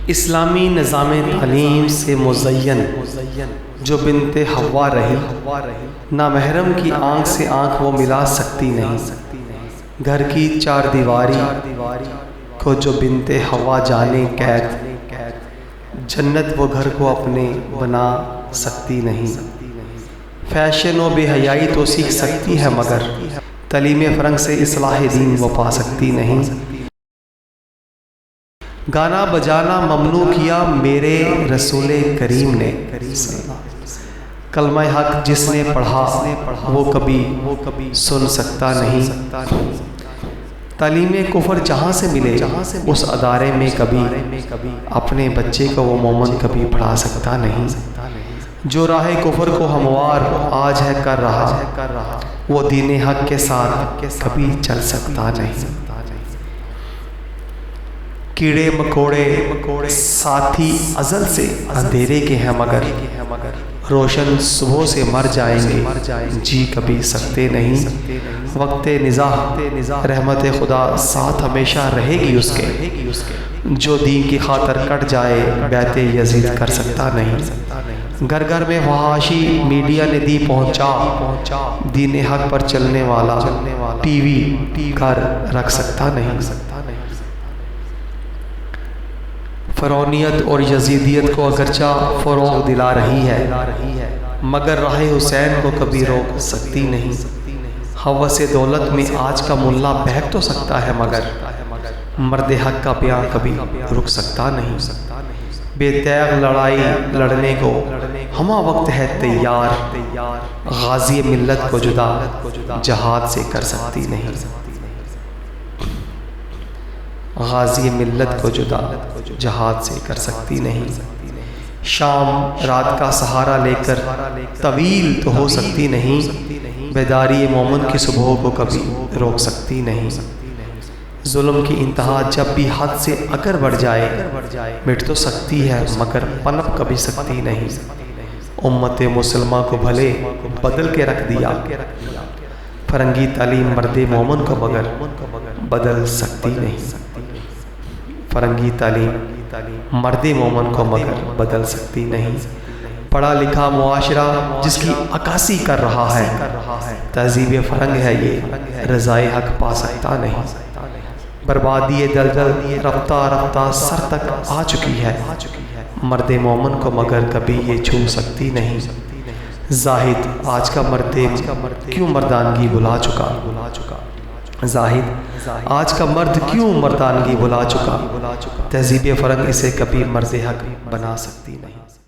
اسلامی نظام تعلیم سے مزین جو بنت حوا رہی، نامحرم کی آنکھ سے آنکھ وہ ملا سکتی نہیں۔ گھر کی چار دیواری کو جو بنت حوا جانے قید، جنت وہ گھر کو اپنے بنا سکتی نہیں۔ فیشن و بے حیائی تو سیکھ سکتی ہے مگر تعلیم فرنگ سے اصلاح دین وہ پا سکتی نہیں۔ گانا بجانا ممنوع کیا میرے رسول کریم نے، کلمہ حق جس نے پڑھا وہ کبھی سن سکتا نہیں۔ تعلیم کفر جہاں سے ملے اس ادارے میں کبھی اپنے بچے کو وہ مومن کبھی پڑھا سکتا نہیں۔ جو راہ کفر کو ہموار آج ہے کر رہا، وہ دین حق کے ساتھ کبھی چل سکتا نہیں۔ کیڑے مکوڑے ساتھی ازل سے اندھیرے کے ہیں مگر روشن صبح سے مر جائیں گے، جی کبھی سکتے نہیں۔ وقت نزاع رحمت خدا ساتھ ہمیشہ رہے گی اس کے، جو دین کی خاطر کٹ جائے بیعت یزید کر سکتا نہیں۔ گھر گھر میں فحاشی میڈیا نے دی پہنچا، دین حق پر چلنے والا ٹی وی گھر رکھ سکتا نہیں۔ فرعونیت اور یزیدیت کو اگرچہ فروغ دلا رہی ہے مگر راہ حسین کو کبھی روک سکتی نہیں۔ ہوس دولت میں آج کا ملا بہک تو سکتا ہے مگر مرد حق کا بیان کبھی رک سکتا نہیں۔ بے تیغ لڑائی لڑنے کو ہمہ وقت ہے تیار، غازی ملت کو جدا جہاد سے کر سکتی نہیں۔ غازی ملت کو جدا جہاد سے کر سکتی نہیں۔ شام رات کا سہارا لے کر طویل تو ہو سکتی نہیں، بیداری مومن کی صبح کو کبھی روک سکتی نہیں۔ ظلم کی انتہا جب بھی حد سے اگر بڑھ جائے مٹ تو سکتی ہے مگر پنپ کبھی سکتی نہیں۔ امت مسلمہ کو بھلے بدل کے رکھ دیا، فرنگی تعلیم مرد مومن کو مگر بدل سکتی نہیں۔ فرنگی تعلیم مرد مومن کو مگر بدل سکتی نہیں۔ پڑھا لکھا معاشرہ جس کی عکاسی کر رہا ہے، تہذیب فرنگ ہے یہ رضائے حق پا سکتا نہیں۔ بربادی دلدل رفتہ رفتہ سر تک آ چکی ہے، مرد مومن کو مگر کبھی یہ چھو سکتی نہیں۔ زاہد آج کا مرد کیوں مردانگی بھلا چکا، زاہد آج کا مرد کیوں مردانگی بھلا چکا، تہذیب فرنگ اسے کبھی مرد حق بنا سکتی نہیں۔